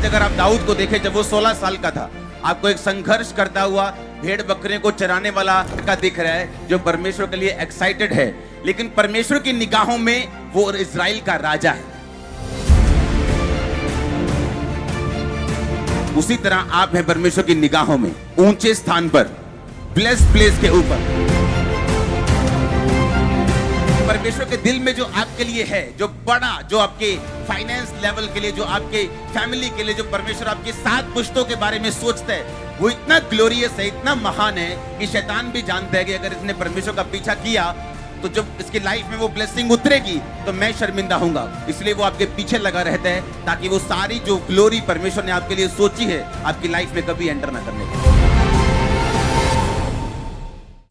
आज अगर आप दाऊद को देखें, जब वो 16 साल का था, आपको एक संघर्ष करता हुआ भेड़ बकरियों को चराने वाला लड़का दिख रहा है जो परमेश्वर के लिए एक्साइटेड है, लेकिन परमेश्वर की निगाहों में वो इजराइल का राजा है। उसी तरह आप हैं परमेश्वर की निगाहों में, ऊंचे स्थान पर, ब्लेस्ड प्लेस के ऊपर। परमेश्वर के दिल में जो आपके लिए है, जो बड़ा, जो आपके फाइनेंस लेवल के लिए, जो आपके फैमिली के लिए, जो परमेश्वर आपके 7 पुश्तों के बारे में सोचता है, वो इतना ग्लोरियस है, इतना महान है कि शैतान भी जानता है कि अगर इसने परमेश्वर का पीछा किया तो जब इसकी लाइफ में वो ब्लेसिंग उतरेगी तो मैं शर्मिंदा होऊंगा। इसलिए वो आपके पीछे लगा रहता है ताकि वो सारी जो ग्लोरी परमेश्वर ने आपके लिए सोची है आपकी लाइफ में कभी एंटर ना करने के।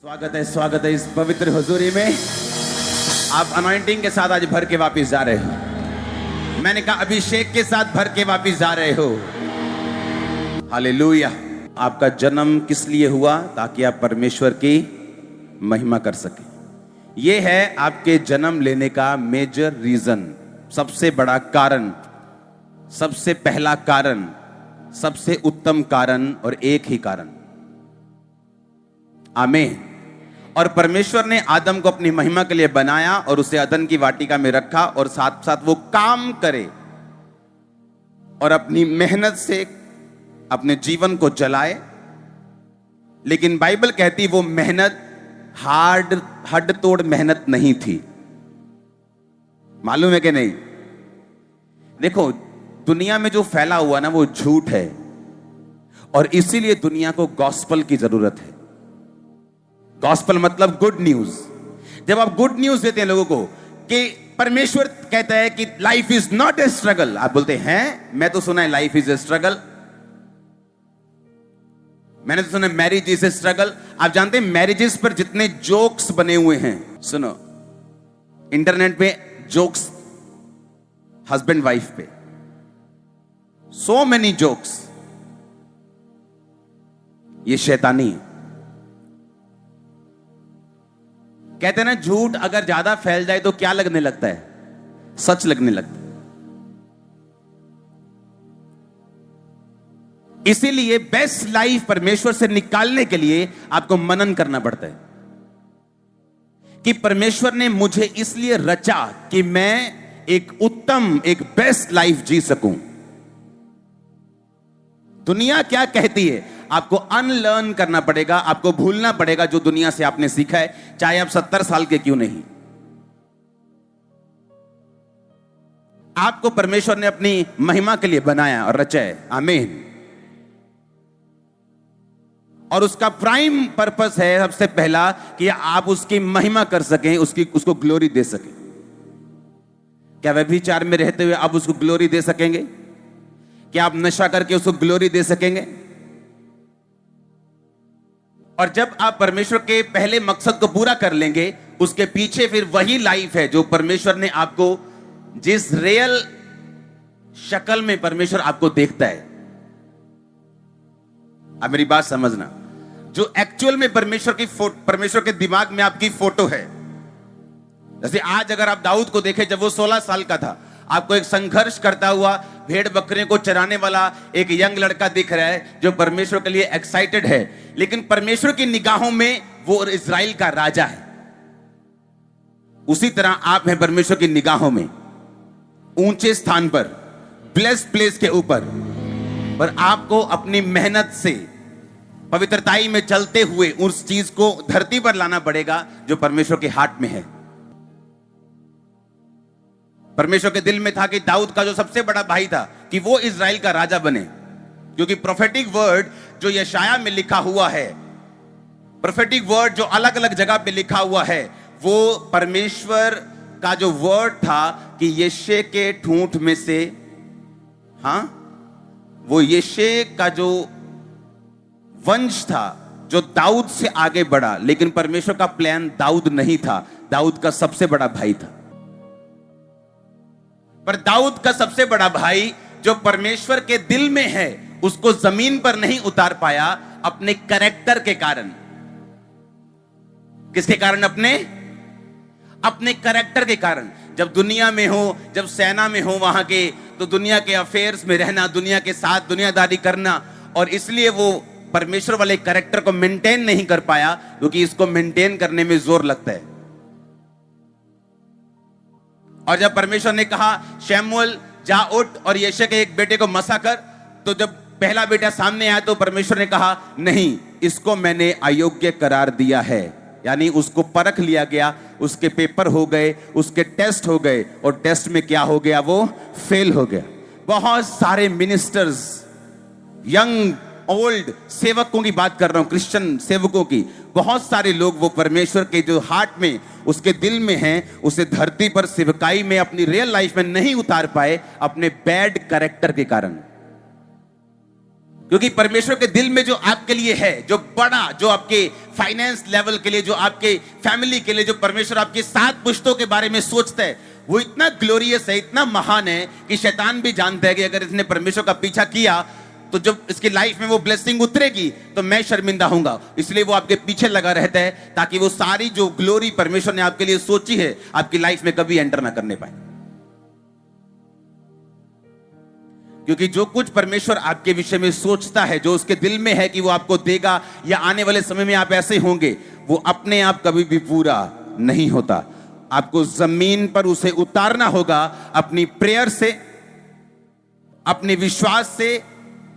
स्वागत है इस पवित्र हुजूरी में। आप अनॉइंटिंग के साथ आज भर के वापस जा रहे हो। मैंने कहा अभिषेक के साथ भर के वापस जा रहे हो। हालेलुया। आपका जन्म किस लिए हुआ? ताकि आप परमेश्वर की महिमा कर सके। ये है आपके जन्म लेने का मेजर रीजन, सबसे बड़ा कारण, सबसे पहला कारण, सबसे उत्तम कारण और एक ही कारण। आमीन। और परमेश्वर ने आदम को अपनी महिमा के लिए बनाया और उसे अदन की वाटिका में रखा और साथ साथ वो काम करे और अपनी मेहनत से अपने जीवन को जलाए। लेकिन बाइबल कहती वो मेहनत हड तोड़ मेहनत नहीं थी। मालूम है कि नहीं? देखो, दुनिया में जो फैला हुआ ना वो झूठ है और इसीलिए दुनिया को गॉस्पल की जरूरत है। गॉस्पल मतलब गुड न्यूज। जब आप गुड न्यूज देते हैं लोगों को कि परमेश्वर कहता है कि life is not a struggle, आप बोलते हैं मैं तो सुना है लाइफ इज ए स्ट्रगल, मैंने तो सुना मैरिज इज ए स्ट्रगल। आप जानते हैं मैरिजेस पर जितने जोक्स बने हुए हैं, सुनो, इंटरनेट पे जोक्स हस्बैंड वाइफ पे, सो मेनी जोक्स, ये शैतानी है। कहते हैं ना, झूठ अगर ज्यादा फैल जाए तो क्या लगने लगता है? सच लगने लगता है। इसीलिए बेस्ट लाइफ परमेश्वर से निकालने के लिए आपको मनन करना पड़ता है कि परमेश्वर ने मुझे इसलिए रचा कि मैं एक उत्तम, एक बेस्ट लाइफ जी सकूं। दुनिया क्या कहती है आपको अनलर्न करना पड़ेगा, आपको भूलना पड़ेगा जो दुनिया से आपने सीखा है, चाहे आप 70 साल के क्यों नहीं। आपको परमेश्वर ने अपनी महिमा के लिए बनाया और रचा है। आमीन। और उसका प्राइम पर्पस है सबसे पहला कि आप उसकी महिमा कर सकें, उसको ग्लोरी दे सकें। क्या व्यभिचार में रहते हुए आप उसको ग्लोरी दे सकेंगे? क्या आप नशा करके उसको ग्लोरी दे सकेंगे? और जब आप परमेश्वर के पहले मकसद को पूरा कर लेंगे, उसके पीछे फिर वही लाइफ है जो परमेश्वर ने आपको, जिस रियल शक्ल में परमेश्वर आपको देखता है। अब मेरी बात समझना, जो एक्चुअल में परमेश्वर के दिमाग में आपकी फोटो है। जैसे आज अगर आप दाऊद को देखें, जब वो 16 साल का था, आपको एक संघर्ष करता हुआ भेड़ बकरियों को चराने वाला एक यंग लड़का दिख रहा है जो परमेश्वर के लिए एक्साइटेड है, लेकिन परमेश्वर की निगाहों में वो इजराइल का राजा है। उसी तरह आप हैं परमेश्वर की निगाहों में, ऊंचे स्थान पर, ब्लेस्ड प्लेस के ऊपर। पर आपको अपनी मेहनत से पवित्रताई में चलते हुए उस चीज को धरती पर लाना पड़ेगा जो परमेश्वर के हाथ में है। परमेश्वर के दिल में था कि दाऊद का जो सबसे बड़ा भाई था कि वो इजराइल का राजा बने, क्योंकि प्रोफेटिक वर्ड जो यशाया में लिखा हुआ है, प्रोफेटिक वर्ड जो अलग अलग जगह पे लिखा हुआ है, वो परमेश्वर का जो वर्ड था कि यशे के ठूंठ में से, वो यशे का जो वंश था जो दाऊद से आगे बढ़ा, लेकिन परमेश्वर का प्लान दाऊद नहीं था, दाऊद का सबसे बड़ा भाई था। पर दाऊद का सबसे बड़ा भाई जो परमेश्वर के दिल में है, उसको जमीन पर नहीं उतार पाया अपने कैरेक्टर के कारण। किसके कारण? अपने कैरेक्टर के कारण। जब दुनिया में हो, जब सेना में हो, वहां के तो दुनिया के अफेयर्स में रहना, दुनिया के साथ दुनियादारी करना, और इसलिए वो परमेश्वर वाले कैरेक्टर को मेंटेन नहीं कर पाया, क्योंकि इसको मेंटेन करने में जोर लगता है। और जब परमेश्वर ने कहा शमूएल जा उठ और यिशै के एक बेटे को मसा कर, तो जब पहला बेटा सामने आया तो परमेश्वर ने कहा नहीं, इसको मैंने अयोग्य करार दिया है। यानी उसको परख लिया गया, उसके पेपर हो गए, उसके टेस्ट हो गए, और टेस्ट में क्या हो गया, वो फेल हो गया। बहुत सारे मिनिस्टर्स, यंग ओल्ड सेवकों की बात कर रहा हूं, क्रिश्चियन सेवकों की, बहुत सारे लोग वो परमेश्वर के जो हार्ट में, उसके दिल में हैं, उसे धरती पर सेवकाई में, अपनी रियल लाइफ में नहीं उतार पाए अपने बैड कैरेक्टर के कारण। क्योंकि परमेश्वर के दिल में जो आपके लिए है, जो बड़ा, जो आपके फाइनेंस लेवल के लिए, जो आपके फैमिली के लिए, जो परमेश्वर आपके 7 पुश्तों के बारे में सोचता है, वो इतना ग्लोरियस है, इतना महान है कि शैतान भी जानता है कि अगर इसने परमेश्वर का पीछा किया तो जब इसकी लाइफ में वो ब्लेसिंग उतरेगी तो मैं शर्मिंदा होऊंगा। इसलिए वो आपके पीछे लगा रहता है, ताकि वो सारी जो ग्लोरी परमेश्वर ने आपके लिए सोची है आपकी लाइफ में कभी एंटर ना करने पाए। क्योंकि जो कुछ परमेश्वर आपके विषय में सोचता है, जो उसके दिल में है कि वो आपको देगा या आने वाले समय में आप ऐसे होंगे, वो अपने आप कभी भी पूरा नहीं होता। आपको जमीन पर उसे उतारना होगा, अपनी प्रेयर से, अपने विश्वास से,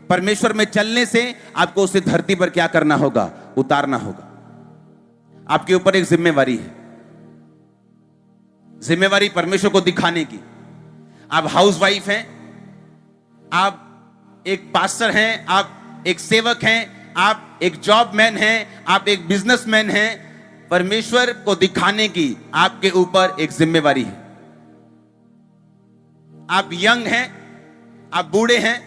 परमेश्वर में चलने से आपको उसे धरती पर क्या करना होगा, उतारना होगा। आपके ऊपर एक जिम्मेवारी है, जिम्मेवारी परमेश्वर को दिखाने की। आप हाउसवाइफ हैं, आप एक पास्टर हैं, आप एक सेवक हैं, आप एक जॉबमैन हैं, आप एक बिजनेसमैन हैं, परमेश्वर को दिखाने की आपके ऊपर एक जिम्मेवारी है। आप यंग हैं, आप बूढ़े हैं,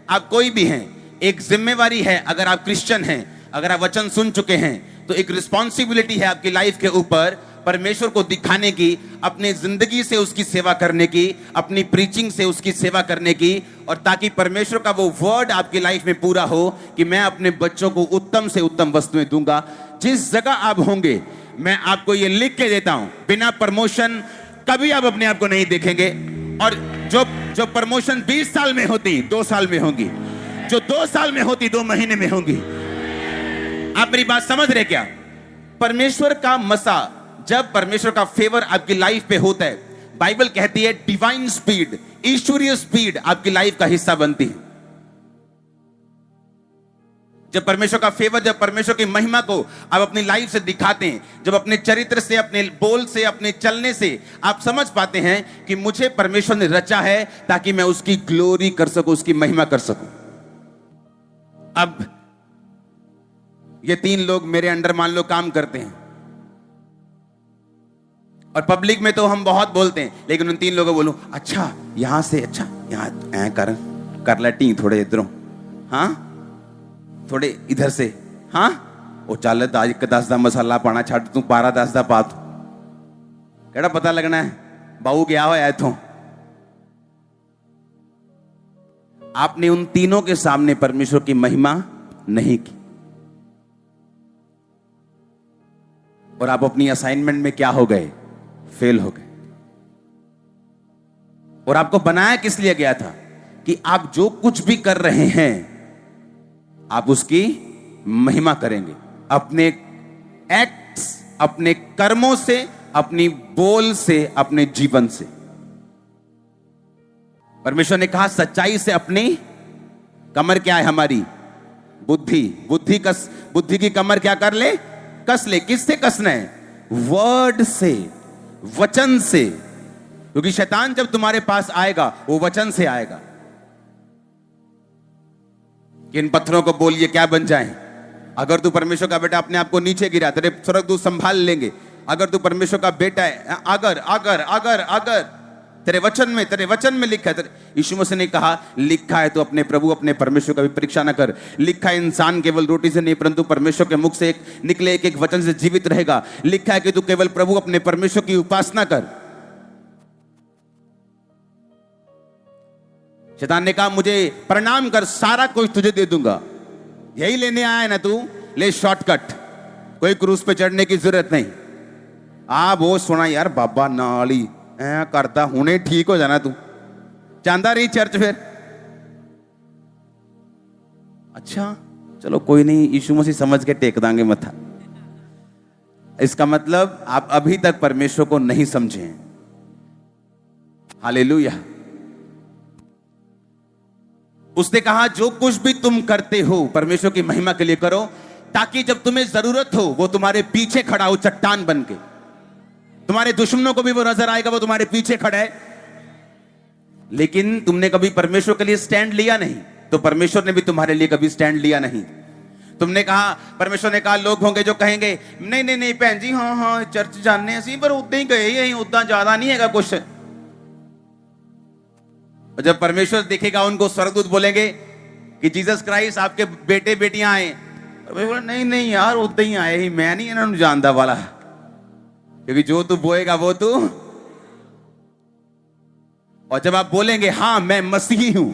आप कोई भी हैं, एक जिम्मेवारी है। अगर आप क्रिश्चियन हैं, अगर आप वचन सुन चुके हैं, तो एक रिस्पॉन्सिबिलिटी है आपकी लाइफ के ऊपर परमेश्वर को दिखाने की, अपनी जिंदगी से उसकी सेवा करने की, अपनी प्रीचिंग से उसकी सेवा करने की, और ताकि परमेश्वर का वो वर्ड आपकी लाइफ में पूरा हो कि मैं अपने बच्चों को उत्तम से उत्तम वस्तुएं दूंगा। जिस जगह आप होंगे, मैं आपको ये लिख के देता हूं, बिना प्रमोशन कभी आप अपने आप को नहीं देखेंगे। और जो प्रमोशन 20 साल में होती 2 साल में होंगी, जो 2 साल में होती 2 महीने में होंगी। आप मेरी बात समझ रहे क्या? परमेश्वर का मसा, जब परमेश्वर का फेवर आपकी लाइफ पे होता है, बाइबल कहती है डिवाइन स्पीड, ईश्वरीय स्पीड आपकी लाइफ का हिस्सा बनती है। जब परमेश्वर का फेवर, जब परमेश्वर की महिमा को आप अपनी लाइफ से दिखाते हैं, जब अपने चरित्र से, अपने बोल से, अपने चलने से आप समझ पाते हैं कि मुझे परमेश्वर ने रचा है ताकि मैं उसकी ग्लोरी कर सकूं, उसकी महिमा कर सकूं। अब ये 3 लोग मेरे अंडर मान लो काम करते हैं, और पब्लिक में तो हम बहुत बोलते हैं, लेकिन उन 3 लोगों को बोलूं, अच्छा यहां से, अच्छा यहां कर लटी थोड़े इधरों, हाँ थोड़े इधर से, हाँ वो चल आज 10 दा मसाला पाना छड़ तू 12 10 दा पा तू केड़ा पता लगना है बाऊ गया होया इथों। आपने उन तीनों के सामने परमेश्वर की महिमा नहीं की, और आप अपनी असाइनमेंट में क्या हो गए, फेल हो गए। और आपको बनाया किस लिए गया था कि आप जो कुछ भी कर रहे हैं आप उसकी महिमा करेंगे, अपने एक्ट्स, अपने कर्मों से, अपनी बोल से, अपने जीवन से। परमेश्वर ने कहा सच्चाई से अपनी कमर क्या है हमारी, बुद्धि, बुद्धि की कमर क्या कर ले, कस ले। किससे कसना है? वर्ड से, वचन से। क्योंकि शैतान जब तुम्हारे पास आएगा वो वचन से आएगा कि इन पत्थरों को बोलिए क्या बन जाएं। अगर तू परमेश्वर का बेटा, अपने आप को नीचे गिरा, तेरे स्वर्गदूत संभाल लेंगे। अगर तू परमेश्वर का बेटा है, अगर तेरे वचन में लिखा है, यीशु मसीह ने कहा लिखा है तो अपने प्रभु अपने परमेश्वर का भी परीक्षा न कर। लिखा है इंसान केवल रोटी से नहीं परंतु परमेश्वर के मुख से निकले एक वचन से जीवित रहेगा। लिखा है कि तू केवल प्रभु अपने परमेश्वर की उपासना कर। शैतान ने कहा मुझे प्रणाम कर, सारा कुछ तुझे दे दूंगा। यही लेने आया है ना तू, ले शॉर्टकट, कोई क्रूज पे चढ़ने की जरूरत नहीं। वो सुना यार बाबा नाली ऐ करता, हुने ठीक हो जाना तू, चांदा रही चर्च फिर? अच्छा चलो कोई नहीं, यीशु मसीह समझ के टेक देंगे मथा। इसका मतलब आप अभी तक परमेश्वर को नहीं समझे हैं। हालेलुया। उसने कहा जो कुछ भी तुम करते हो परमेश्वर की महिमा के लिए करो, ताकि जब तुम्हें जरूरत हो वो तुम्हारे पीछे खड़ा हो चट्टान बन के। तुम्हारे दुश्मनों को भी वो नजर आएगा, वो तुम्हारे पीछे खड़ा है। लेकिन तुमने कभी परमेश्वर के लिए स्टैंड लिया नहीं, तो परमेश्वर ने भी तुम्हारे लिए कभी स्टैंड लिया नहीं। तुमने कहा, परमेश्वर ने कहा लोग होंगे जो कहेंगे नहीं नहीं नहीं भैन जी, हाँ हाँ चर्च जाने सी पर उदा ही गए, यही उदा ज्यादा नहीं है कुछ। जब परमेश्वर देखेगा उनको, स्वर्गदूत बोलेंगे कि जीसस क्राइस्ट आपके बेटे बेटियां आए, नहीं नहीं यार उदा ही आए ही, मैं नहीं इन्होंने जानता वाला, क्योंकि जो तू बोएगा वो तू। और जब आप बोलेंगे हाँ मैं मसीही हूं,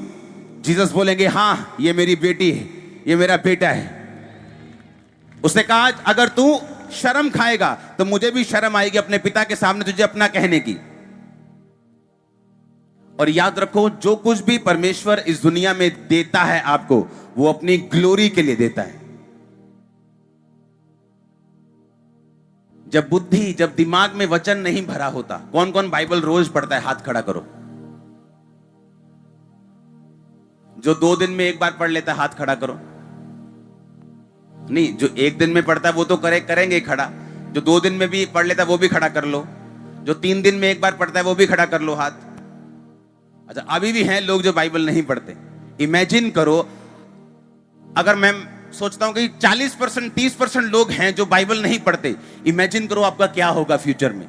जीसस बोलेंगे हाँ ये मेरी बेटी है, ये मेरा बेटा है। उसने कहा अगर तू शर्म खाएगा तो मुझे भी शर्म आएगी अपने पिता के सामने तुझे अपना कहने की। और याद रखो, जो कुछ भी परमेश्वर इस दुनिया में देता है आपको, वो अपनी ग्लोरी के लिए देता है। जब बुद्धि, जब दिमाग में वचन नहीं भरा होता, कौन कौन बाइबल रोज पढ़ता है? हाथ खड़ा करो। जो 2 दिन में एक बार पढ़ लेता है हाथ खड़ा करो। नहीं, जो 1 दिन में पढ़ता है वो तो करेंगे खड़ा। जो 2 दिन में भी पढ़ लेता है वो भी खड़ा कर लो। जो 3 दिन में एक बार पढ़ता है वो भी खड़ा कर लो हाथ। अच्छा, अभी भी हैं लोग जो बाइबल नहीं पढ़ते। इमेजिन करो, अगर मैं सोचता हूं कि 40% 30% लोग हैं जो बाइबल नहीं पढ़ते, इमेजिन करो आपका क्या होगा फ्यूचर में।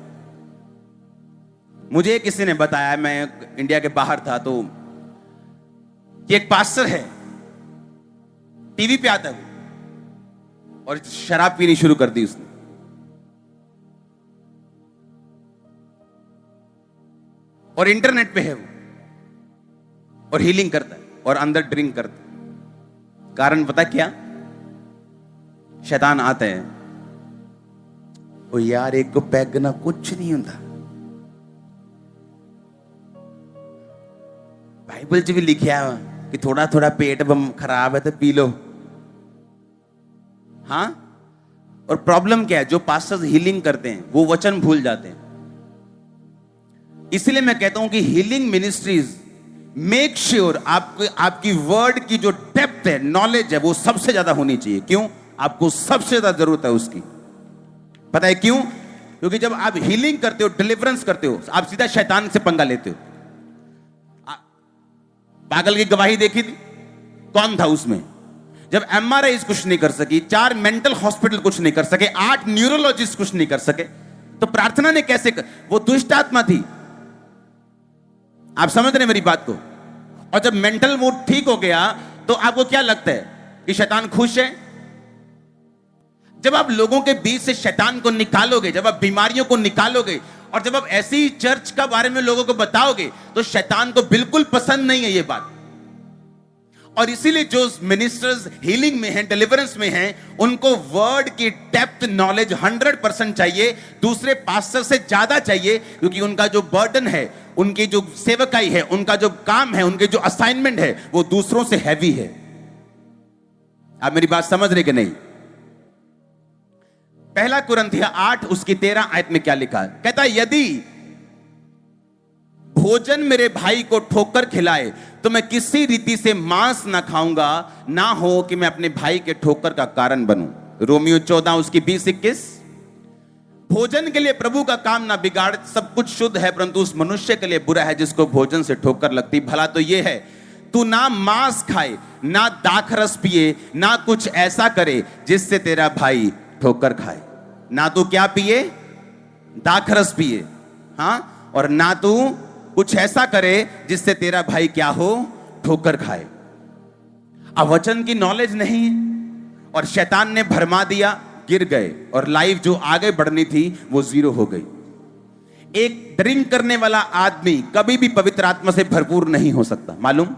मुझे किसी ने बताया, मैं इंडिया के बाहर था, तो कि एक पास्टर है, टीवी पे आता है वो, और शराब पीनी शुरू कर दी उसने। और इंटरनेट पे है वो, और हीलिंग करता है, और अंदर ड्रिंक करता है। कारण पता क्या? शैतान आता है, ओ यार एक को पैग ना कुछ नहीं होता, बाइबल च भी लिखा है कि थोड़ा थोड़ा पेट खराब है तो पी लो। हाँ, और प्रॉब्लम क्या है? जो पास्टर्स हीलिंग करते हैं वो वचन भूल जाते हैं। इसलिए मैं कहता हूं कि हीलिंग मिनिस्ट्रीज मेक श्योर आपकी वर्ड की जो डेप्थ है, नॉलेज है, वो सबसे ज्यादा होनी चाहिए। क्यों? आपको सबसे ज्यादा जरूरत है उसकी। पता है क्यों? क्योंकि जब आप हीलिंग करते हो, डिलीवरेंस करते हो, आप सीधा शैतान से पंगा लेते हो। पागल की गवाही देखी थी, कौन था उसमें? जब एमआरआई कुछ नहीं कर सकी, 4 मेंटल हॉस्पिटल कुछ नहीं कर सके, 8 न्यूरोलॉजिस्ट कुछ नहीं कर सके, तो प्रार्थना ने कैसे वो दुष्ट आत्मा थी। आप समझ रहे मेरी बात को? और जब मेंटल मूड ठीक हो गया तो आपको क्या लगता है कि शैतान खुश है? जब आप लोगों के बीच से शैतान को निकालोगे, जब आप बीमारियों को निकालोगे, और जब आप ऐसी चर्च का बारे में लोगों को बताओगे, तो शैतान को बिल्कुल पसंद नहीं है ये बात। और इसीलिए जो मिनिस्टर्स हीलिंग में हैं, डिलीवरेंस में हैं, उनको वर्ड की डेप्थ नॉलेज 100% चाहिए, दूसरे पास्टर से ज्यादा चाहिए, क्योंकि उनका जो बर्डन है, उनकी जो सेवकाई है, उनका जो काम है, उनके जो असाइनमेंट है, वो दूसरों से हैवी है। आप मेरी बात समझ रहे कि नहीं? 1 कुरिन्थियों 8 उसकी 13 आयत में क्या लिखा है? कहता है यदि भोजन मेरे भाई को ठोकर खिलाए तो मैं किसी रीति से मांस ना खाऊंगा, ना हो कि मैं अपने भाई के ठोकर का कारण बनूं। रोमियो 14 उसकी 20-21। भोजन के लिए प्रभु का काम ना बिगाड़, सब कुछ शुद्ध है, परंतु उस मनुष्य के लिए बुरा है जिसको भोजन से ठोकर लगती। भला तो यह है, तू ना मांस खाए, ना दाखरस पिए, ना कुछ ऐसा करे जिससे तेरा भाई ठोकर खाए। ना तू क्या पिए? दाखरस पिए, हाँ, और ना तू कुछ ऐसा करे जिससे तेरा भाई क्या हो? ठोकर खाए। अब वचन की नॉलेज नहीं है, और शैतान ने भरमा दिया, गिर गए, और लाइफ जो आगे बढ़नी थी वो 0 हो गई। एक ड्रिंक करने वाला आदमी कभी भी पवित्र आत्मा से भरपूर नहीं हो सकता, मालूम?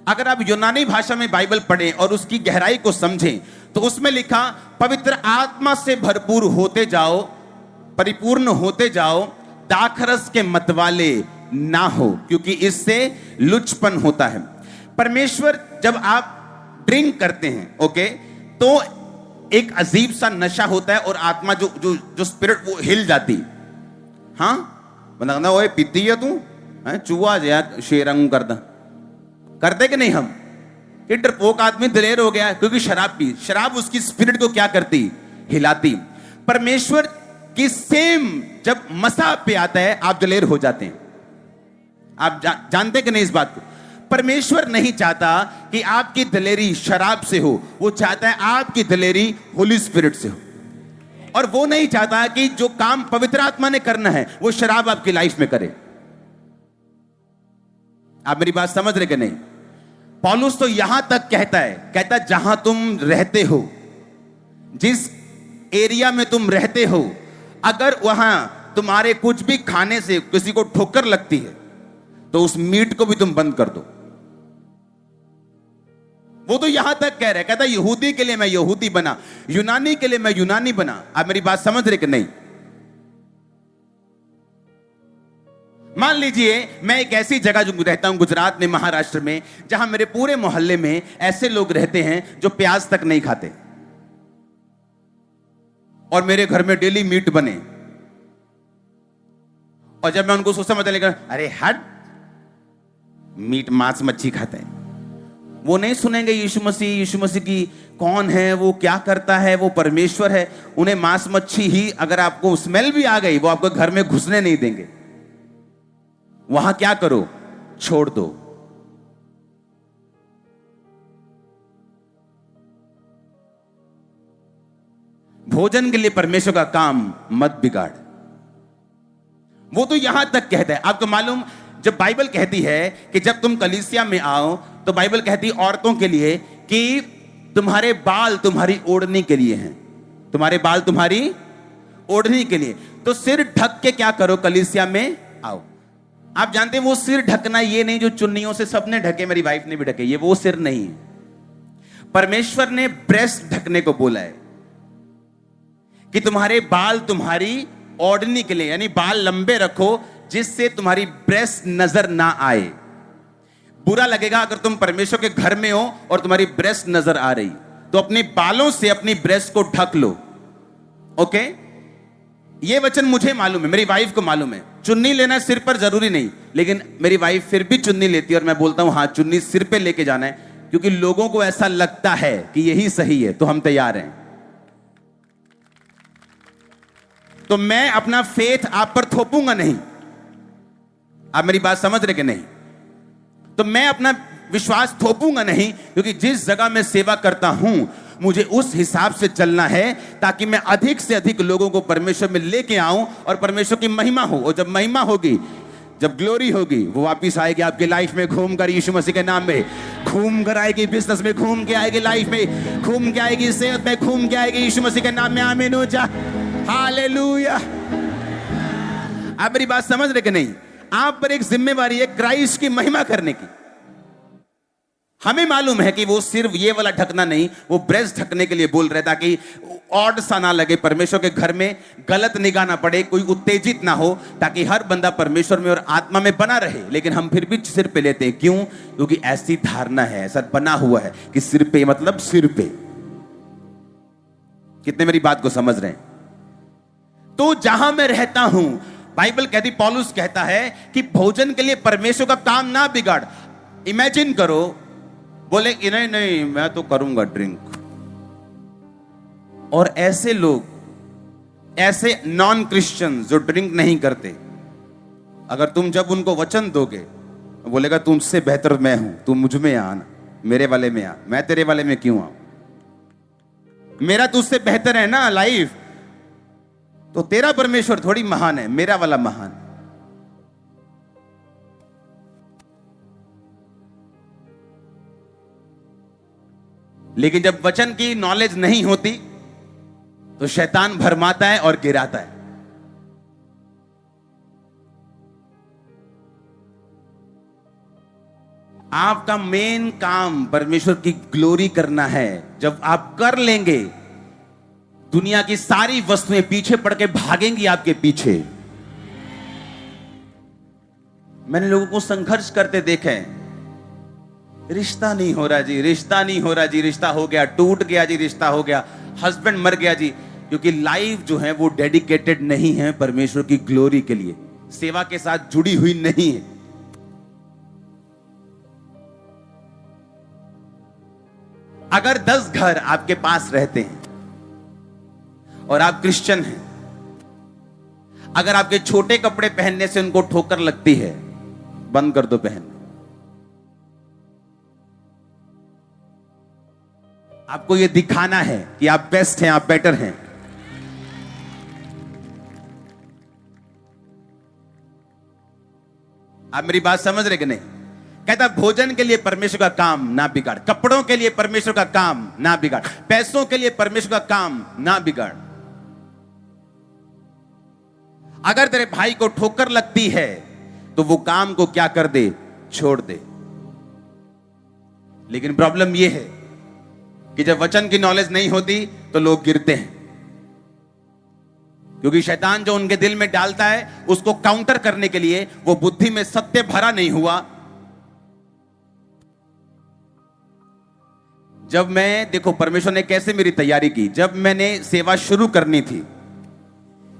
अगर आप यूनानी भाषा में बाइबल पढ़ें और उसकी गहराई को समझें, तो उसमें लिखा पवित्र आत्मा से भरपूर होते जाओ, परिपूर्ण होते जाओ, दाखरस के मतवाले ना हो, क्योंकि इससे लुचपन होता है। परमेश्वर, जब आप ड्रिंक करते हैं, ओके, तो एक अजीब सा नशा होता है और आत्मा जो जो जो स्पिरिट वो हिल जाती। हाँ, बंदा ओए पीती है तू, चूहा यार शेरंग करते कि नहीं हम, कि डरपोक आदमी दिलेर हो गया क्योंकि शराब पी। शराब उसकी स्पिरिट को क्या करती? हिलाती। परमेश्वर की सेम जब मसा पे आता है आप दिलेर हो जाते हैं। आप जानते कि नहीं इस बात को? परमेश्वर नहीं चाहता कि आपकी दिलेरी शराब से हो, वो चाहता है आपकी दिलेरी होली स्पिरिट से हो। और वो नहीं चाहता कि जो काम पवित्र आत्मा ने करना है वो शराब आपकी लाइफ में करे। आप मेरी बात समझ रहे कि नहीं? पौलुस तो यहां तक कहता जहां तुम रहते हो, जिस एरिया में तुम रहते हो, अगर वहां तुम्हारे कुछ भी खाने से किसी को ठोकर लगती है तो उस मीट को भी तुम बंद कर दो। वो तो यहां तक कह रहा है, कहता यहूदी के लिए मैं यहूदी बना, यूनानी के लिए मैं यूनानी बना। आप मेरी बात समझ रहे कि नहीं? मान लीजिए मैं एक ऐसी जगह जो रहता हूं गुजरात में, महाराष्ट्र में, जहां मेरे पूरे मोहल्ले में ऐसे लोग रहते हैं जो प्याज तक नहीं खाते, और मेरे घर में डेली मीट बने। और जब मैं उनको सोचता मतलब अरे हट, मीट मांस मच्छी खाते हैं, वो नहीं सुनेंगे यीशु मसीह की कौन है, वो क्या करता है, वो परमेश्वर है। उन्हें मांस मच्छी ही, अगर आपको स्मेल भी आ गई, वो आपको घर में घुसने नहीं देंगे। वहां क्या करो? छोड़ दो। भोजन के लिए परमेश्वर का काम मत बिगाड़। वो तो यहां तक कहता है। आपको मालूम, जब बाइबल कहती है कि जब तुम कलीसिया में आओ, तो बाइबल कहती है औरतों के लिए कि तुम्हारे बाल तुम्हारी ओढ़नी के लिए हैं। तुम्हारे बाल तुम्हारी ओढ़नी के लिए। तो सिर ढक के क्या करो? कलीसिया में आओ। आप जानते हैं वो सिर ढकना ये नहीं जो चुन्नियों से सबने ढके, मेरी वाइफ ने भी ढके, ये वो सिर नहीं है। परमेश्वर ने ब्रेस्ट ढकने को बोला है कि तुम्हारे बाल तुम्हारी ओढ़नी के लिए, यानी बाल लंबे रखो जिससे तुम्हारी ब्रेस्ट नजर ना आए। बुरा लगेगा अगर तुम परमेश्वर के घर में हो और तुम्हारी ब्रेस्ट नजर आ रही, तो अपने बालों से अपनी ब्रेस्ट को ढक लो। ओके, ये वचन मुझे मालूम है, मेरी वाइफ को मालूम है। चुन्नी लेना सिर पर जरूरी नहीं, लेकिन मेरी वाइफ फिर भी चुन्नी लेती है और मैं बोलता हूं हाँ, चुन्नी सिर पे लेके जाना है, क्योंकि लोगों को ऐसा लगता है कि यही सही है, तो हम तैयार हैं। तो मैं अपना फेथ आप पर थोपूंगा नहीं। आप मेरी बात समझ रहे कि नहीं? तो मैं अपना विश्वास थोपूंगा नहीं, क्योंकि जिस जगह मैं सेवा करता हूं मुझे उस हिसाब से चलना है, ताकि मैं अधिक से अधिक लोगों को परमेश्वर में लेके आऊं और परमेश्वर की महिमा हो। और जब महिमा होगी, जब ग्लोरी होगी, वो वापिस आएगी आपकी लाइफ में घूम कर, यीशु मसीह के नाम में घूम कर आएगी, बिजनेस में घूम के आएगी, लाइफ में घूम के आएगी, सेहत में घूम के आएगी, यीशु मसीह के नाम में। आमीन हो जा, हालेलुया। आप मेरी बात समझ रहे कि नहीं? आप पर एक जिम्मेवारी है क्राइस्ट की महिमा करने की। हमें मालूम है कि वो सिर्फ ये वाला ढकना नहीं, वो ब्रेस्ट ढकने के लिए बोल रहे, ताकि ऑड सा ना लगे, परमेश्वर के घर में गलत निगाह ना पड़े, कोई उत्तेजित ना हो, ताकि हर बंदा परमेश्वर में और आत्मा में बना रहे। लेकिन हम फिर भी सिर पे लेते हैं, क्यों? क्योंकि ऐसी धारणा है, ऐसा बना हुआ है कि सिर पे मतलब सिर पे। कितने मेरी बात को समझ रहे हैं? तो जहां मैं रहता हूं, बाइबल कहती, पौलुस कहता है कि भोजन के लिए परमेश्वर का काम ना बिगाड़। इमेजिन करो, बोले कि नहीं नहीं मैं तो करूंगा ड्रिंक, और ऐसे लोग, ऐसे नॉन क्रिश्चियन जो ड्रिंक नहीं करते, अगर तुम जब उनको वचन दोगे, बोलेगा तुमसे बेहतर मैं हूं, तू मुझ में आना, मेरे वाले में आ, मैं तेरे वाले में क्यों आऊं? मेरा तुझसे बेहतर है ना लाइफ, तो तेरा परमेश्वर थोड़ी महान है, मेरा वाला महान। लेकिन जब वचन की नॉलेज नहीं होती तो शैतान भरमाता है और गिराता है। आपका मेन काम परमेश्वर की ग्लोरी करना है। जब आप कर लेंगे, दुनिया की सारी वस्तुएं पीछे पड़ के भागेंगी आपके पीछे। मैंने लोगों को संघर्ष करते देखा है, रिश्ता नहीं हो रहा जी, रिश्ता नहीं हो रहा जी, रिश्ता हो गया, टूट गया जी, रिश्ता हो गया, हस्बैंड मर गया जी, क्योंकि लाइफ जो है वो डेडिकेटेड नहीं है परमेश्वर की ग्लोरी के लिए, सेवा के साथ जुड़ी हुई नहीं है। अगर 10 घर आपके पास रहते हैं और आप क्रिश्चियन हैं, अगर आपके छोटे कपड़े पहनने से उनको ठोकर लगती है, बंद कर दो पहनना। आपको यह दिखाना है कि आप बेस्ट हैं, आप बेटर हैं। आप मेरी बात समझ रहे कि नहीं? कहता भोजन के लिए परमेश्वर का काम ना बिगाड़, कपड़ों के लिए परमेश्वर का काम ना बिगाड़, पैसों के लिए परमेश्वर का काम ना बिगाड़। अगर तेरे भाई को ठोकर लगती है तो वो काम को क्या कर दे, छोड़ दे। लेकिन प्रॉब्लम यह है कि जब वचन की नॉलेज नहीं होती तो लोग गिरते हैं, क्योंकि शैतान जो उनके दिल में डालता है उसको काउंटर करने के लिए वो बुद्धि में सत्य भरा नहीं हुआ। जब मैं, देखो परमेश्वर ने कैसे मेरी तैयारी की, जब मैंने सेवा शुरू करनी थी,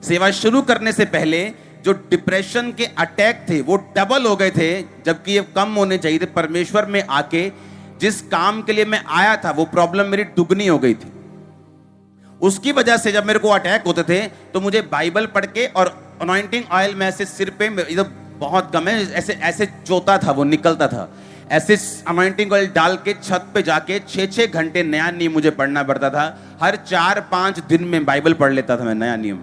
सेवा शुरू करने से पहले जो डिप्रेशन के अटैक थे वो डबल हो गए थे, जबकि ये कम होने चाहिए थे। परमेश्वर में आके जिस काम के लिए मैं आया था वो प्रॉब्लम मेरी दुगनी हो गई थी। उसकी वजह से जब मेरे को अटैक होते थे तो मुझे बाइबल पढ़ के और अनॉइंटिंग ऑयल में ऐसे सिर पे, इधर बहुत कम है, ऐसे ऐसे चोता था, वो निकलता था, ऐसे अनॉइंटिंग ऑयल डाल के छत पे जाके 6-6 घंटे नया नियम मुझे पढ़ना पड़ता था। हर 4-5 दिन में बाइबल पढ़ लेता था मैं, नया नियम,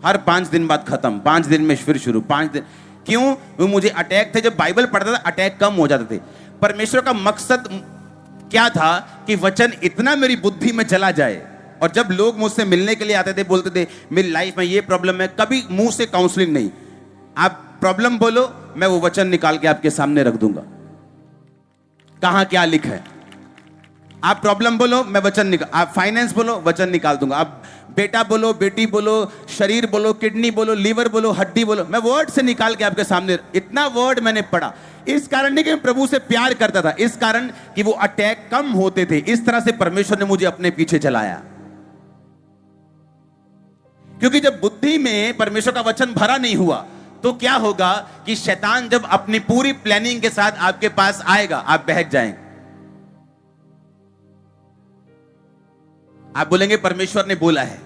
हर 5 दिन बाद खत्म, 5 दिन में फिर शुरू, 5 दिन। क्यों? वो मुझे अटैक थे, जब बाइबल पढ़ता था अटैक कम हो जाते थे। परमेश्वर का मकसद क्या था कि वचन इतना मेरी बुद्धि में चला जाए, और जब लोग मुझसे मिलने के लिए आते थे बोलते थे मेरी लाइफ में ये प्रॉब्लम है, कभी मुंह से काउंसलिंग नहीं, आप प्रॉब्लम बोलो, मैं वो वचन निकाल के आपके सामने रख दूंगा, कहां क्या लिखा है। आप प्रॉब्लम बोलो, मैं वचन निकाल, आप फाइनेंस बोलो, वचन निकाल दूंगा, आप बेटा बोलो, बेटी बोलो, शरीर बोलो, किडनी बोलो, लीवर बोलो, हड्डी बोलो, मैं वर्ड से निकाल के आपके सामने। इतना वर्ड मैंने पढ़ा, इस कारण नहीं कि मैं प्रभु से प्यार करता था, इस कारण कि वो अटैक कम होते थे। इस तरह से परमेश्वर ने मुझे अपने पीछे चलाया, क्योंकि जब बुद्धि में परमेश्वर का वचन भरा नहीं हुआ तो क्या होगा कि शैतान जब अपनी पूरी प्लानिंग के साथ आपके पास आएगा, आप बहक जाएंगे। आप बोलेंगे परमेश्वर ने बोला है,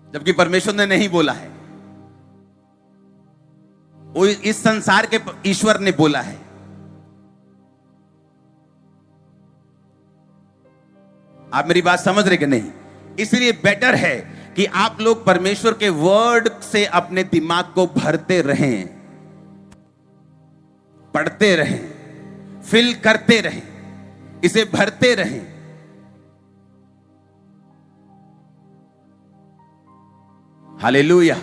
जबकि परमेश्वर ने नहीं बोला है, वो इस संसार के ईश्वर ने बोला है। आप मेरी बात समझ रहे कि नहीं? इसलिए बेटर है कि आप लोग परमेश्वर के वर्ड से अपने दिमाग को भरते रहें, पढ़ते रहें, फिल करते रहें, इसे भरते रहें। हालेलुया।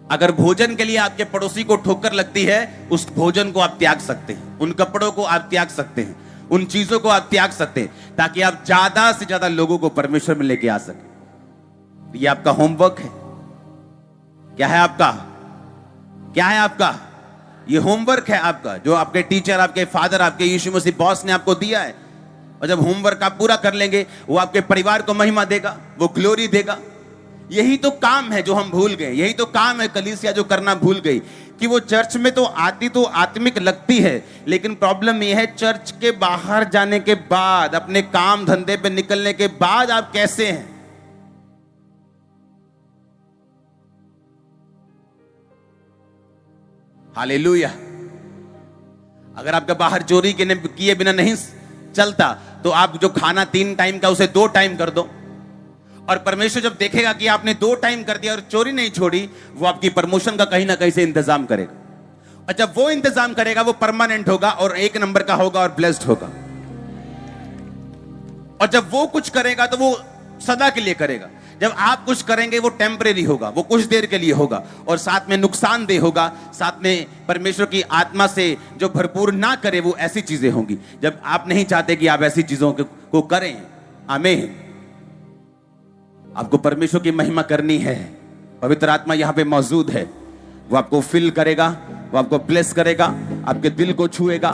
अगर भोजन के लिए आपके पड़ोसी को ठोकर लगती है, उस भोजन को आप त्याग सकते हैं, उन कपड़ों को आप त्याग सकते हैं, उन चीजों को आप त्याग सकते हैं, ताकि आप ज्यादा से ज्यादा लोगों को परमेश्वर में लेके आ सके। ये आपका होमवर्क है। क्या है आपका? क्या है आपका? ये होमवर्क है आपका, जो आपके टीचर, आपके फादर, आपके यीशु मसीह बॉस ने आपको दिया है। और जब होमवर्क आप पूरा कर लेंगे, वो आपके परिवार को महिमा देगा, वो ग्लोरी देगा। यही तो काम है जो हम भूल गए, यही तो काम है कलीसिया जो करना भूल गई, कि वो चर्च में तो आती तो आत्मिक लगती है, लेकिन प्रॉब्लम यह है चर्च के बाहर जाने के बाद, अपने काम धंधे पे निकलने के बाद आप कैसे हैं। हालेलुया। अगर आपका बाहर चोरी किए बिना नहीं चलता, तो आप जो खाना 3 टाइम का उसे 2 टाइम कर दो, और परमेश्वर जब देखेगा कि आपने 2 टाइम कर दिया और चोरी नहीं छोड़ी, वो आपकी प्रमोशन का कहीं ना कहीं से इंतजाम करेगा। और जब वो इंतजाम करेगा, वो परमानेंट होगा और 1 नंबर का होगा और ब्लेस्ड होगा। और जब वो कुछ करेगा तो वो सदा के लिए करेगा। जब आप कुछ करेंगे वो टेम्परेरी होगा, वो कुछ देर के लिए होगा, और साथ में नुकसानदेह होगा, साथ में परमेश्वर की आत्मा से जो भरपूर ना करे वो ऐसी चीजें होंगी जब आप नहीं चाहते कि आप ऐसी चीजों को करें। आमीन। आपको परमेश्वर की महिमा करनी है। पवित्र आत्मा यहां पे मौजूद है, वो आपको फिल करेगा, वो आपको ब्लेस करेगा, आपके दिल को छुएगा,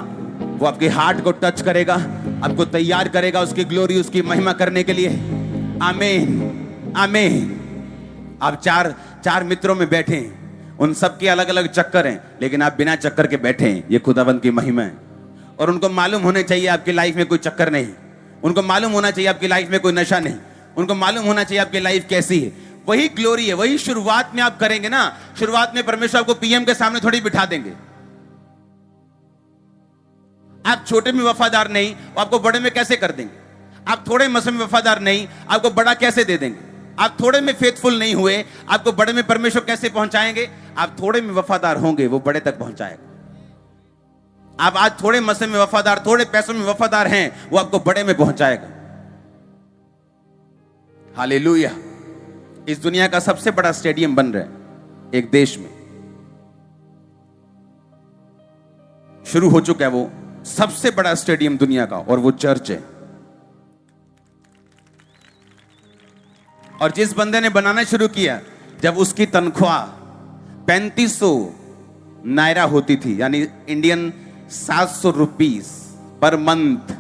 वो आपके हार्ट को टच करेगा, आपको तैयार करेगा उसकी ग्लोरी, उसकी महिमा करने के लिए। आमीन, आमीन। आप चार मित्रों में बैठे हैं, उन सब के अलग अलग चक्कर हैं, लेकिन आप बिना चक्कर के बैठे हैं। ये खुदावंत की महिमा है। और उनको मालूम होने चाहिए आपकी लाइफ में कोई चक्कर नहीं, उनको मालूम होना चाहिए आपकी लाइफ में कोई नशा नहीं, उनको मालूम होना चाहिए आपकी लाइफ कैसी है। वही ग्लोरी है, वही शुरुआत में आप करेंगे ना। शुरुआत में परमेश्वर आपको पीएम के सामने थोड़ी बिठा देंगे। आप छोटे में वफादार नहीं, आपको बड़े में कैसे कर देंगे? आप थोड़े मसले में वफादार नहीं, आपको बड़ा कैसे दे देंगे? आप थोड़े में फेथफुल नहीं हुए, आपको बड़े में परमेश्वर कैसे पहुंचाएंगे? आप थोड़े में वफादार होंगे, वो बड़े तक पहुंचाएगा। आप आज थोड़े मसले में वफादार, थोड़े पैसों में वफादार हैं, वो आपको बड़े में पहुंचाएगा। हालेलुया। इस दुनिया का सबसे बड़ा स्टेडियम बन रहा है एक देश में, शुरू हो चुका है वो सबसे बड़ा स्टेडियम दुनिया का, और वो चर्च है। और जिस बंदे ने बनाना शुरू किया, जब उसकी तनख्वाह 3500 नायरा होती थी, यानी इंडियन 700 रुपीस पर मंथ,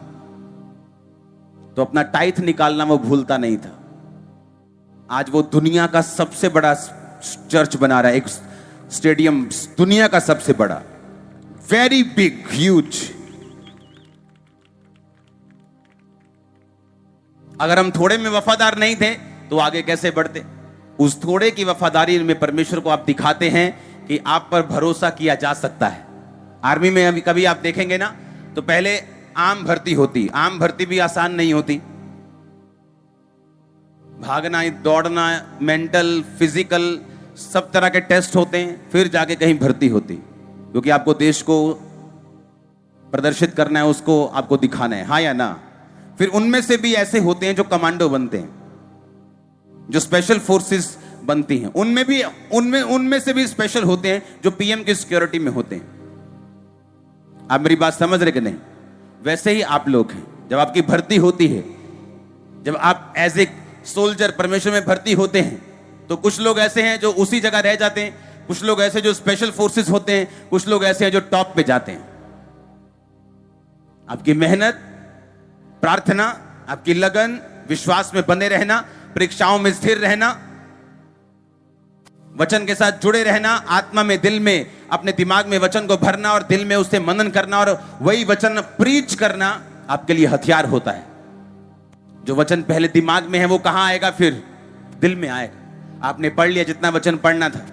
तो अपना टाइथ निकालना वो भूलता नहीं था। आज वो दुनिया का सबसे बड़ा चर्च बना रहा है, एक स्टेडियम, दुनिया का सबसे बड़ा, वेरी बिग, ह्यूज। अगर हम थोड़े में वफादार नहीं थे तो आगे कैसे बढ़ते? उस थोड़े की वफादारी में परमेश्वर को आप दिखाते हैं कि आप पर भरोसा किया जा सकता है। आर्मी में अभी कभी आप देखेंगे ना, तो पहले आम भर्ती होती, आम भर्ती भी आसान नहीं होती। भागना, दौड़ना, मेंटल, फिजिकल, सब तरह के टेस्ट होते हैं, फिर जाके कहीं भर्ती होती, क्योंकि आपको देश को प्रदर्शित करना है, उसको आपको दिखाना है, हाँ या ना। फिर उनमें से भी ऐसे होते हैं जो कमांडो बनते हैं, जो स्पेशल फोर्सेस बनती हैं, उनमें से भी स्पेशल होते हैं जो पीएम की सिक्योरिटी में होते हैं। आप मेरी बात समझ रहे कि नहीं? वैसे ही आप लोग हैं, जब आपकी भर्ती होती है, जब आप एज ए सोल्जर परमेश्वर में भर्ती होते हैं, तो कुछ लोग ऐसे हैं जो उसी जगह रह जाते हैं, कुछ लोग ऐसे जो स्पेशल फोर्सेस होते हैं, कुछ लोग ऐसे हैं जो टॉप पे जाते हैं। आपकी मेहनत, प्रार्थना, आपकी लगन, विश्वास में बने रहना, परीक्षाओं में स्थिर रहना, वचन के साथ जुड़े रहना, आत्मा में, दिल में, अपने दिमाग में वचन को भरना और दिल में उससे मनन करना और वही वचन प्रीच करना आपके लिए हथियार होता है। जो वचन पहले दिमाग में है वो कहां आएगा? फिर दिल में आएगा। आपने पढ़ लिया जितना वचन पढ़ना था,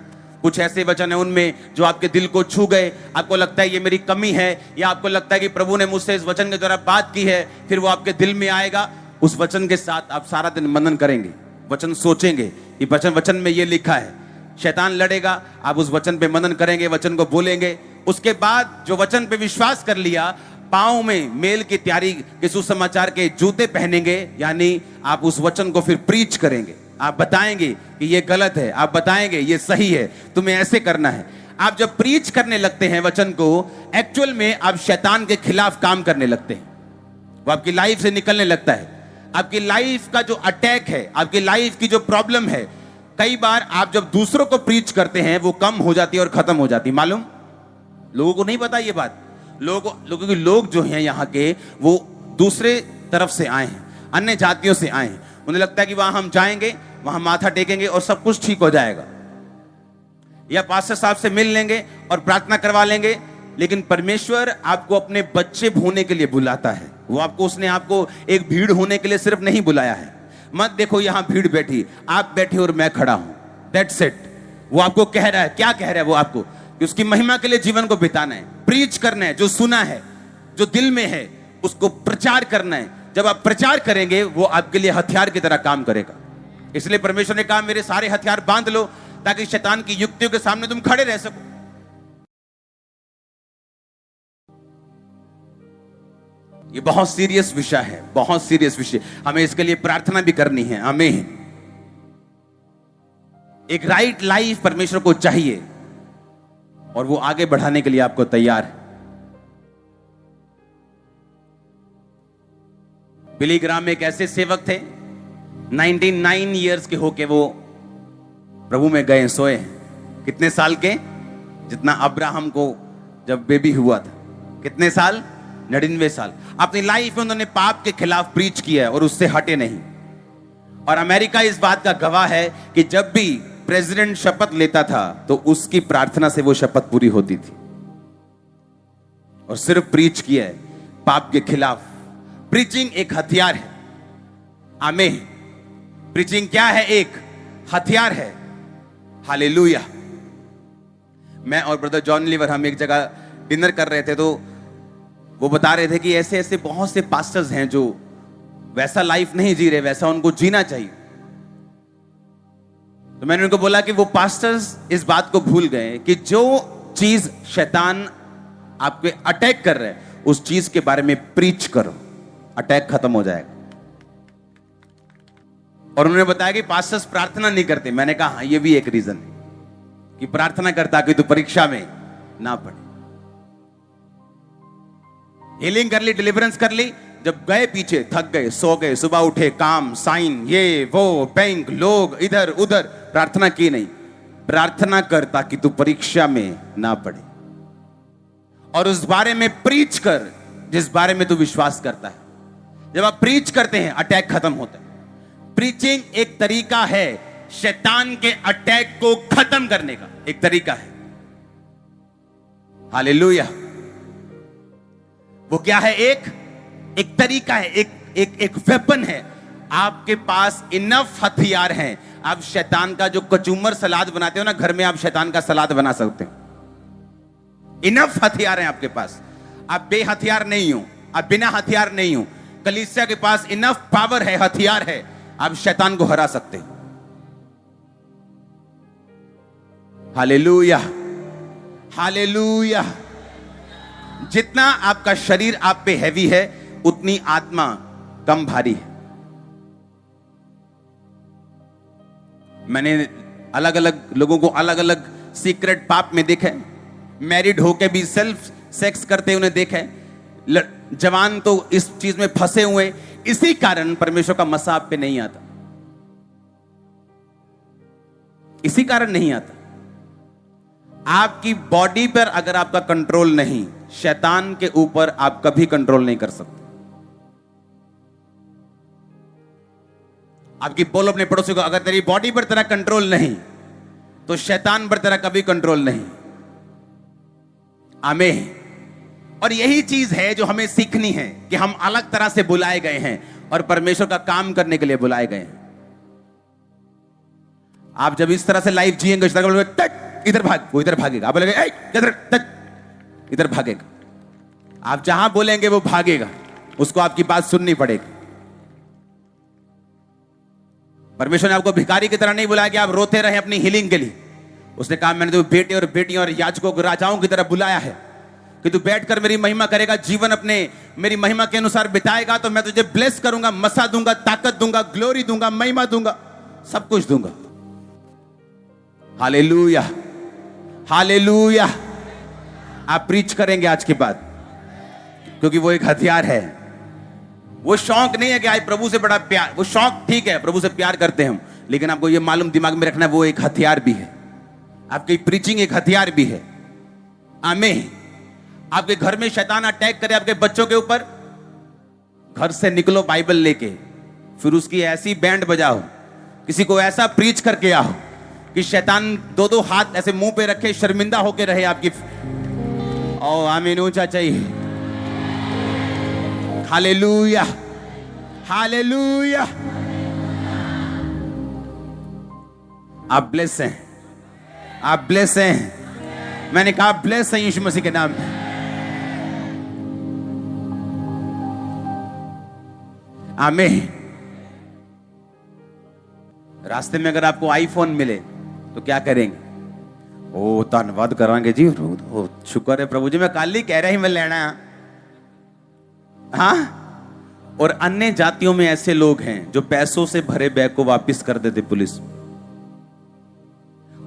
कुछ ऐसे वचन है उनमें जो आपके दिल को छू गए, आपको लगता है ये मेरी कमी है, या आपको लगता है कि प्रभु ने मुझसे इस वचन के द्वारा बात की है, फिर वो आपके दिल में आएगा। उस वचन के साथ आप सारा दिन मनन करेंगे, वचन सोचेंगे कि वचन में ये लिखा है। शैतान लड़ेगा, आप उस वचन पे मनन करेंगे, वचन को बोलेंगे। उसके बाद जो वचन पे विश्वास कर लिया, पांव में मेल की तैयारी के सुसमाचार के जूते पहनेंगे, यानी आप उस वचन को फिर प्रीच करेंगे। आप बताएंगे कि ये गलत है, आप बताएंगे ये सही है, तुम्हें ऐसे करना है। आप जब प्रीच करने लगते हैं वचन को, एक्चुअल में आप शैतान के खिलाफ काम करने लगते हैं, वो आपकी लाइफ से निकलने लगता है। आपकी लाइफ का जो अटैक है, आपकी लाइफ की जो प्रॉब्लम है, कई बार आप जब दूसरों को प्रीच करते हैं वो कम हो जाती है और खत्म हो जाती है। मालूम? लोगों को नहीं पता ये बात। लोग जो हैं यहाँ के, वो दूसरे तरफ से आए हैं, अन्य जातियों से आए हैं। उन्हें लगता है कि वहां हम जाएंगे, वहां माथा टेकेंगे और सब कुछ ठीक हो जाएगा, या पास्टर साहब से मिल लेंगे और प्रार्थना करवा लेंगे। लेकिन परमेश्वर आपको अपने बच्चे होने के लिए बुलाता है। उसने आपको एक भीड़ होने के लिए सिर्फ नहीं बुलाया है। मत देखो यहां भीड़ बैठी, आप बैठे और मैं खड़ा हूं, दैट्स इट। वो आपको कह रहा है, क्या कह रहा है वो आपको? कि उसकी महिमा के लिए जीवन को बिताना है, प्रीच करना है, जो सुना है, जो दिल में है, उसको प्रचार करना है। जब आप प्रचार करेंगे, वो आपके लिए हथियार की तरह काम करेगा। इसलिए परमेश्वर ने कहा, मेरे सारे हथियार बांध लो, ताकि शैतान की युक्तियों के सामने तुम खड़े रह सको। ये बहुत सीरियस विषय है, बहुत सीरियस विषय। हमें इसके लिए प्रार्थना भी करनी है। आमीन। एक राइट लाइफ परमेश्वर को चाहिए और वो आगे बढ़ाने के लिए आपको तैयार है। बिली ग्राम एक ऐसे सेवक थे, 99 ईयर्स के होके वो प्रभु में गए, सोए। कितने साल के? जितना अब्राहम को जब बेबी हुआ था। कितने साल? 99 साल। अपनी लाइफ में उन्होंने पाप के खिलाफ प्रीच किया है और उससे हटे नहीं। और अमेरिका इस बात का गवाह है कि जब भी प्रेसिडेंट शपथ लेता था तो उसकी प्रार्थना से वो शपथ पूरी होती थी। और सिर्फ प्रीच किया है पाप के खिलाफ। प्रीचिंग एक हथियार है। आमीन। प्रीचिंग क्या है? एक हथियार है। हालेलुया। मैं और ब्रदर जॉन लीवर हम एक जगह डिनर कर रहे थे, तो वो बता रहे थे कि ऐसे ऐसे बहुत से पास्टर्स हैं जो वैसा लाइफ नहीं जी रहे, वैसा उनको जीना चाहिए। तो मैंने उनको बोला कि वो पास्टर्स इस बात को भूल गए कि जो चीज शैतान आपके अटैक कर रहे हैं उस चीज के बारे में प्रीच करो, अटैक खत्म हो जाएगा। और उन्होंने बताया कि पास्टर्स प्रार्थना नहीं करते। मैंने कहा हाँ, ये भी एक रीजन है कि प्रार्थना करता कि तू परीक्षा में ना पड़े। हीलिंग कर ली, डिलीवरेंस कर ली, जब गए पीछे थक गए, सो गए, सुबह उठे, काम, साइन, ये वो, बैंक, लोग, इधर उधर, प्रार्थना की नहीं। प्रार्थना करता कि तू परीक्षा में ना पड़े और उस बारे में प्रीच कर जिस बारे में तू विश्वास करता है। जब आप प्रीच करते हैं अटैक खत्म होता है। प्रीचिंग एक तरीका है शैतान के अटैक को खत्म करने का, एक तरीका है। हालेलुया। वो क्या है? एक तरीका है, एक वेपन है। आपके पास इनफ हथियार हैं। आप शैतान का जो कचूमर सलाद बनाते हो ना घर में, आप शैतान का सलाद बना सकते हो। इनफ हथियार हैं आपके पास। आप बे हथियार नहीं हो, आप बिना हथियार नहीं हो। कलीसिया के पास इनफ पावर है, हथियार है, आप शैतान को हरा सकते हो। Hallelujah, hallelujah. जितना आपका शरीर आप पे हैवी है उतनी आत्मा कम भारी है। मैंने अलग अलग लोगों को अलग अलग सीक्रेट पाप में देखा है। मैरिड होके भी सेल्फ सेक्स करते उन्हें देखा है। जवान तो इस चीज में फंसे हुए। इसी कारण परमेश्वर का मसा आप पे नहीं आता। इसी कारण नहीं आता। आपकी बॉडी पर अगर आपका कंट्रोल नहीं, शैतान के ऊपर आप कभी कंट्रोल नहीं कर सकते। आपकी बोलो अपने पड़ोसी को, अगर तेरी बॉडी पर तेरा कंट्रोल नहीं तो शैतान पर तेरा कभी कंट्रोल नहीं। आमीन। और यही चीज है जो हमें सीखनी है कि हम अलग तरह से बुलाए गए हैं और परमेश्वर का काम करने के लिए बुलाए गए हैं। आप जब इस तरह से लाइफ जिएंगे, इधर भाग, वो इधर भागेगा। आप बोलेंगे इधर भागेगा। आप जहां बोलेंगे वो भागेगा। उसको आपकी बात सुननी पड़ेगी। परमेश्वर ने आपको भिखारी की तरह नहीं बुलाया कि आप रोते रहे अपनी हीलिंग के लिए। उसने कहा मैंने तुम्हें बेटे और बेटियों और याजकों को राजाओं की तरह बुलाया है कि तू बैठकर मेरी महिमा करेगा, जीवन अपने मेरी महिमा के अनुसार बिताएगा तो मैं तुझे ब्लेस करूंगा, मसा दूंगा, ताकत दूंगा, ग्लोरी दूंगा, महिमा दूंगा, सब कुछ दूंगा। Hallelujah, hallelujah. आप प्रीच करेंगे आज के बाद, क्योंकि वो एक हथियार है। वो शौक नहीं है कि आज प्रभु से बड़ा प्यार, वो शौक ठीक है, प्रभु से प्यार करते हैं हम, लेकिन आपको ये मालूम दिमाग में रखना है वो एक हथियार भी है। आपकी प्रीचिंग एक हथियार भी है। आमीन। आपके घर में शैतान अटैक करे आपके बच्चों के ऊपर, घर से निकलो बाइबल लेके, फिर उसकी ऐसी बैंड बजाओ, किसी को ऐसा प्रीच करके आओ कि शैतान दो दो हाथ ऐसे मुंह पे रखे शर्मिंदा होके रहे आपकी। ओ आमीन, ऊंचा चाहिए। Hallelujah, hallelujah. आप ब्लेस हैं, आप ब्लेस हैं। मैंने कहा ब्लेस है यीशु मसीह के नाम में। आमीन। रास्ते में अगर आपको आईफोन मिले तो क्या करेंगे? ओ धन्यवाद करांगे जी, ओ शुक्र है प्रभु जी, मैं कल ही कह रहा ही मैं लेना। हाँ। और अन्य जातियों में ऐसे लोग हैं जो पैसों से भरे बैग को वापस कर देते पुलिस।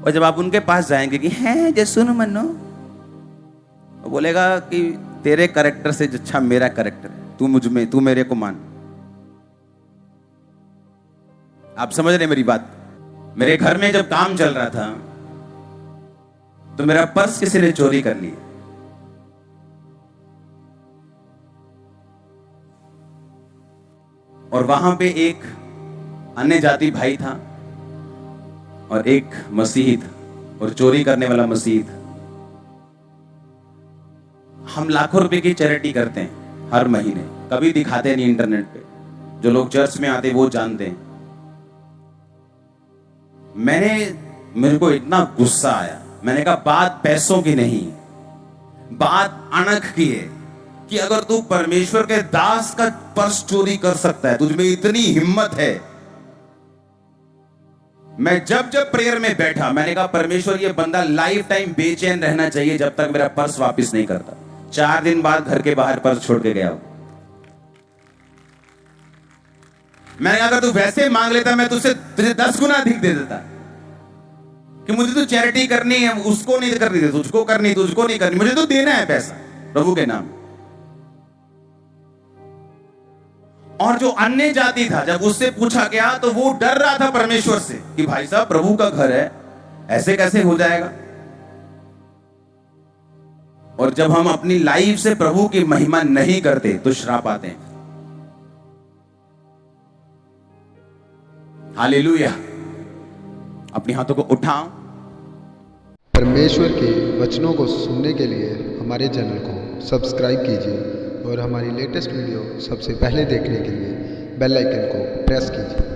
और जब आप उनके पास जाएंगे कि हैं जे सुन मनो, वो बोलेगा कि तेरे कैरेक्टर से अच्छा मेरा कैरेक्टर है, तू मुझ में, तू मेरे को मान। आप समझ रहे मेरी बात? मेरे घर में जब काम चल रहा था तो मेरा पर्स किसी ने चोरी कर लिया। और वहां पे एक अन्य जाति भाई था और एक मसीही था, और चोरी करने वाला मसीही था। हम लाखों रुपए की चैरिटी करते हैं हर महीने, कभी दिखाते नहीं इंटरनेट पे, जो लोग चर्च में आते वो जानते हैं। मेरे को इतना गुस्सा आया, मैंने कहा बात पैसों की नहीं, बात अणख की है कि अगर तू परमेश्वर के दास का पर्स चोरी कर सकता है, तुझमें इतनी हिम्मत है। मैं जब प्रेयर में बैठा, मैंने कहा परमेश्वर ये बंदा लाइफ टाइम बेचैन रहना चाहिए जब तक मेरा पर्स वापस नहीं करता। 4 दिन बाद घर के बाहर पर्स छोड़ के गया। मैंने कहा अगर तू वैसे मांग लेता मैं तुझे 10 गुना अधिक दे देता, कि मुझे तो चैरिटी करनी है, उसको नहीं करनी थी, तुझको करनी, तुझको नहीं करनी, मुझे तो देना है पैसा प्रभु के नाम। और जो अन्य जाति था, जब उससे पूछा गया तो वो डर रहा था परमेश्वर से कि भाई साहब प्रभु का घर है, ऐसे कैसे हो जाएगा। और जब हम अपनी लाइफ से प्रभु की महिमा नहीं करते तो श्राप आते हैं। हालेलुया। अपने हाथों को उठाओ। परमेश्वर के वचनों को सुनने के लिए हमारे चैनल को सब्सक्राइब कीजिए और हमारी लेटेस्ट वीडियो सबसे पहले देखने के लिए बेल आइकन को प्रेस कीजिए।